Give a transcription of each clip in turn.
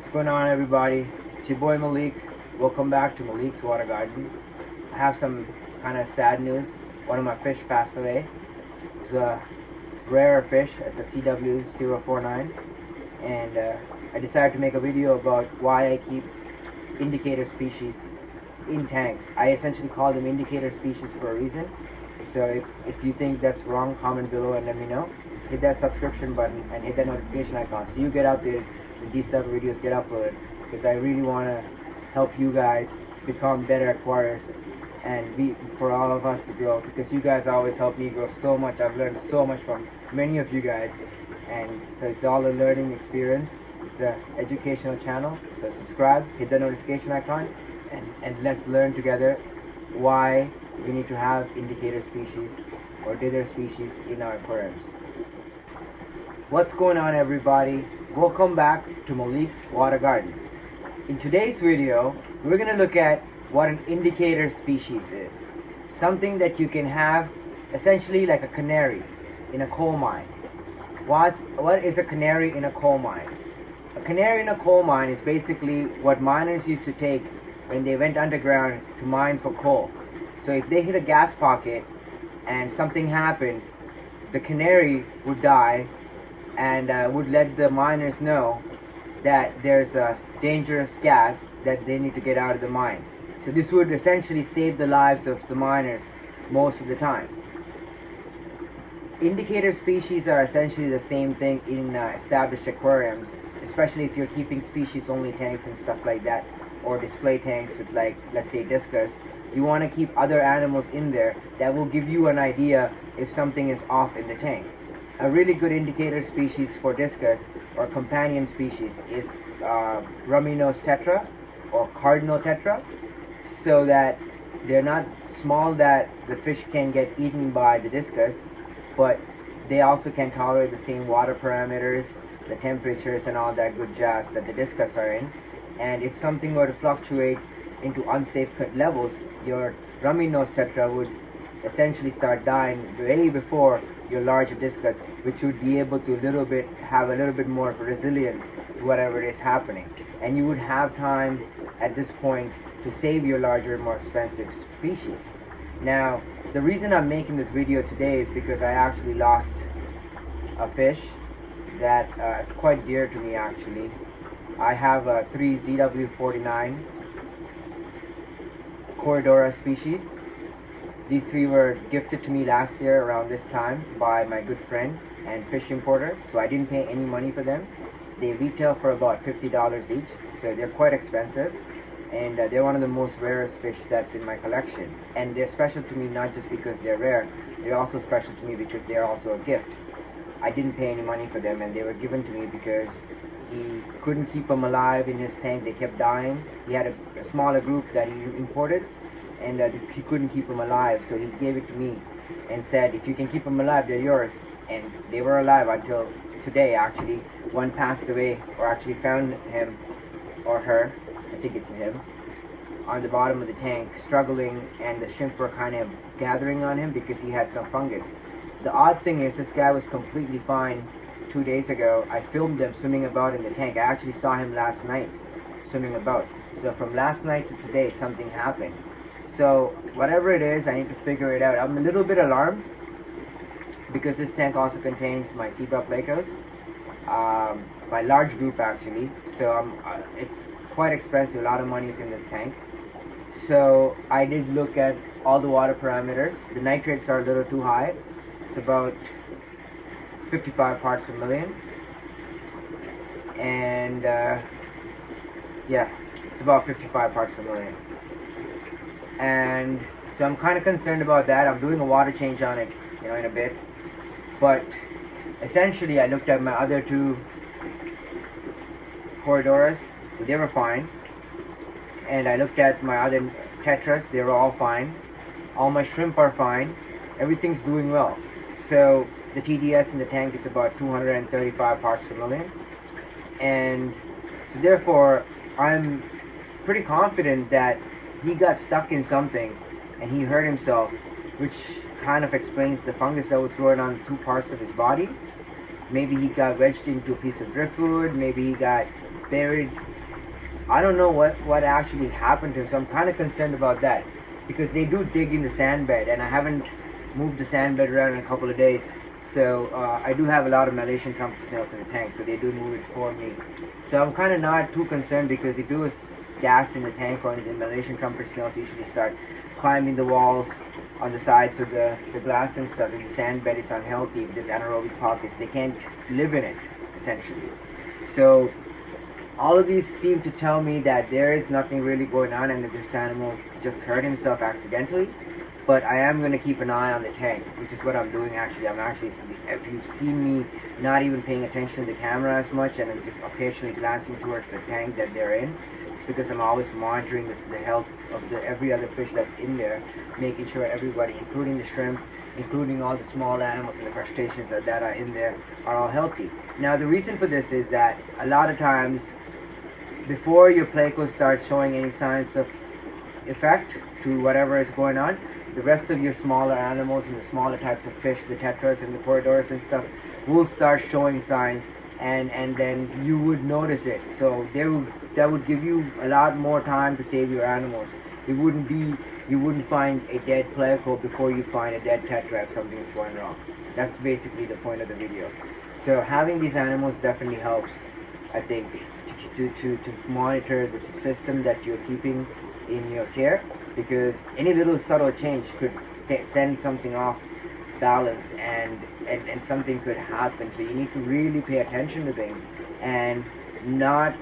What's going on, everybody? It's your boy Malik. Welcome back to Malik's Water Garden. I have some kind of sad news. One of my fish passed away. It's a rare fish. It's a CW049, and I decided to make a video about why I keep indicator species in tanks. I essentially call them indicator species for a reason. So if you think that's wrong, comment below and let me know. Hit that subscription button and hit that notification icon so you get updated when these type of videos get uploaded, because I really want to help you guys become better aquarists and for all of us to grow, because you guys always help me grow so much. I've learned so much from many of you guys, and so it's all a learning experience. It's an educational channel, so subscribe, hit the notification icon, and let's learn together why we need to have indicator species or dither species in our aquariums. What's going on, everybody? Welcome back to Malik's Water Garden. In today's video, we're going to look at what an indicator species is. Something that you can have essentially like a canary in a coal mine. What is a canary in a coal mine? A canary in a coal mine is basically what miners used to take when they went underground to mine for coal. So if they hit a gas pocket and something happened, the canary would die and would let the miners know that there's a dangerous gas that they need to get out of the mine. So this would essentially save the lives of the miners most of the time. Indicator species are essentially the same thing in established aquariums, especially if you're keeping species only tanks and stuff like that, or display tanks with, like, let's say discus. You want to keep other animals in there that will give you an idea if something is off in the tank. A really good indicator species for discus or companion species is rummy-nosed tetra or cardinal tetra, so that they're not small that the fish can get eaten by the discus, but they also can tolerate the same water parameters, the temperatures and all that good jazz that the discus are in. And if something were to fluctuate into unsafe levels, your rummy-nosed tetra would essentially start dying way before your larger discus, which would be able to have a little bit more of resilience to whatever is happening, and you would have time at this point to save your larger, more expensive species. Now, the reason I'm making this video today is because I actually lost a fish that is quite dear to me. Actually, I have 3 ZW49 Corridora species. These 3 were gifted to me last year around this time by my good friend and fish importer, so I didn't pay any money for them. They retail for about $50 each, so they're quite expensive, and they're one of the most rarest fish that's in my collection. And they're special to me not just because they're rare, they're also special to me because they're also a gift. I didn't pay any money for them, and they were given to me because he couldn't keep them alive in his tank. They kept dying. He had a smaller group that he imported, and he couldn't keep them alive, so he gave it to me and said, if you can keep them alive, they're yours. And they were alive until today. Actually, one passed away, or actually found him or her, I think it's him, on the bottom of the tank struggling, and the shrimp were kind of gathering on him because he had some fungus. The odd thing is, this guy was completely fine 2 days ago. I filmed him swimming about in the tank. I actually saw him last night swimming about. So from last night to today, something happened. So whatever it is, I need to figure it out. I'm a little bit alarmed because this tank also contains my zebra plecos, my large group actually. So it's quite expensive. A lot of money is in this tank. So I did look at all the water parameters. The nitrates are a little too high. It's about 55 parts per million, and yeah, it's about 55 parts per million. And so I'm kind of concerned about that. I'm doing a water change on it, in a bit. But essentially, I looked at my other 2 Corridoras, they were fine. And I looked at my other tetras, they were all fine. All my shrimp are fine. Everything's doing well. So the TDS in the tank is about 235 parts per million. And so therefore, I'm pretty confident that he got stuck in something and he hurt himself, which kind of explains the fungus that was growing on 2 parts of his body. Maybe he got wedged into a piece of driftwood, maybe he got buried I don't know what actually happened to him, so I'm kind of concerned about that, because they do dig in the sand bed, and I haven't moved the sand bed around in a couple of days. So I do have a lot of Malaysian trumpet snails in the tank, so they do move it for me. So I'm kind of not too concerned, because if it was gas in the tank or anything, Malaysian trumpet snails usually start climbing the walls on the sides of the glass and stuff. If the sand bed is unhealthy, if there's anaerobic pockets, they can't live in it, essentially. So all of these seem to tell me that there is nothing really going on, and that this animal just hurt himself accidentally. But I am going to keep an eye on the tank, which is what I'm doing actually. If you've seen me not even paying attention to the camera as much, and I'm just occasionally glancing towards the tank that they're in, it's because I'm always monitoring the health of every other fish that's in there, making sure everybody, including the shrimp, including all the small animals and the crustaceans that are in there, are all healthy. Now the reason for this is that a lot of times, before your pleco starts showing any signs of effect to whatever is going on, the rest of your smaller animals and the smaller types of fish, the tetras and the corridors and stuff, will start showing signs, and then you would notice it. So that would give you a lot more time to save your animals. You wouldn't find a dead pleco before you find a dead tetra if something is going wrong. That's basically the point of the video. So having these animals definitely helps, I think, to monitor the system that you're keeping in your care, because any little subtle change could send something off balance, and something could happen. So you need to really pay attention to things, and not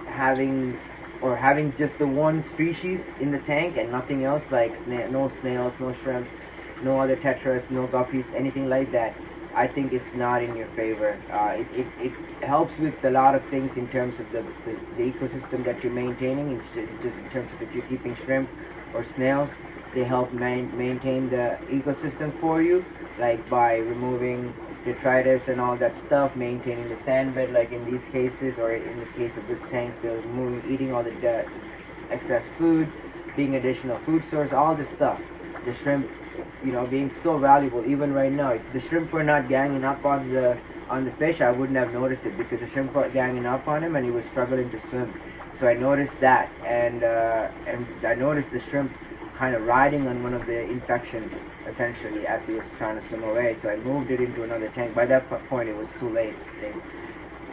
having just the one species in the tank and nothing else, like no snails, no shrimp, no other tetras, no guppies, anything like that, I think is not in your favor. It helps with a lot of things in terms of the ecosystem that you're maintaining. It's just in terms of if you're keeping shrimp or snails, they help maintain the ecosystem for you, like by removing detritus and all that stuff, maintaining the sand bed, like in these cases, or in the case of this tank, they're eating all the excess food, being additional food source, all this stuff. The shrimp, being so valuable. Even right now, if the shrimp were not ganging up on the fish, I wouldn't have noticed it, because the shrimp were ganging up on him and he was struggling to swim. So I noticed that, and I noticed the shrimp kind of riding on one of the infections, essentially, as he was trying to swim away. So I moved it into another tank. By that point, it was too late.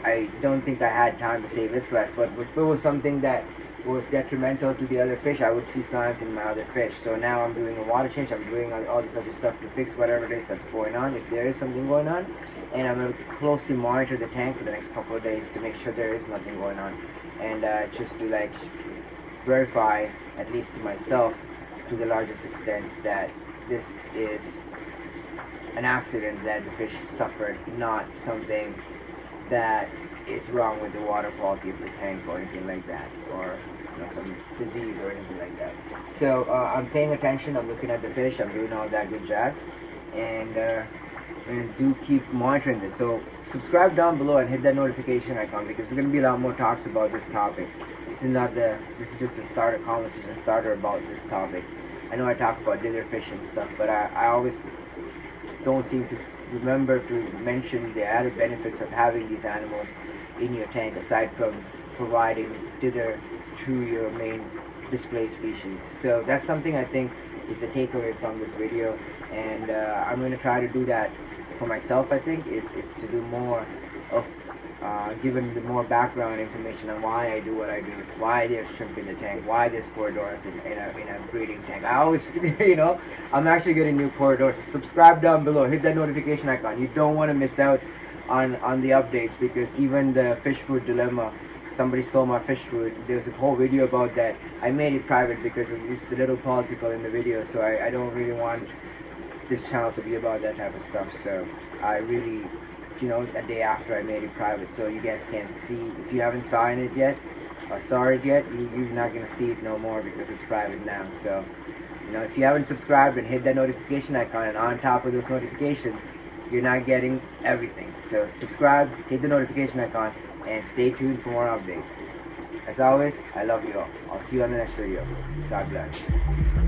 I don't think I had time to save its life. But if it was something that was detrimental to the other fish, I would see signs in my other fish. So now I'm doing a water change. I'm doing all this other stuff to fix whatever it is that's going on, if there is something going on. And I'm going to closely monitor the tank for the next couple of days to make sure there is nothing going on. And just to verify, at least to myself, to the largest extent, that this is an accident that the fish suffered, not something that is wrong with the water quality of the tank or anything like that, or some disease or anything like that. So I'm paying attention, I'm looking at the fish, I'm doing all that good jazz, and do keep monitoring this. So subscribe down below and hit that notification icon, because there's going to be a lot more talks about this topic. This is just a conversation starter about this topic. I know I talk about dither fish and stuff, but I always don't seem to remember to mention the added benefits of having these animals in your tank, aside from providing dither to your main display species. So that's something I think is the takeaway from this video, and I'm going to try to do that for myself. I think is to do more of giving the more background information on why I do what I do, why there's shrimp in the tank, why there's corridors in a breeding tank. I always, I'm actually getting new corridors. Subscribe down below, hit that notification icon. You don't want to miss out on the updates, because even the fish food dilemma, somebody stole my fish food. There's a whole video about that. I made it private because it's a little political in the video, so I don't really want this channel to be about that type of stuff. So I really, a day after I made it private, so you guys can't see. If you haven't saw it yet, you're not gonna see it no more, because it's private now. So if you haven't subscribed, and hit that notification icon, and on top of those notifications, you're not getting everything. So subscribe, hit the notification icon, and stay tuned for more updates. As always, I love you all. I'll see you on the next video. God bless.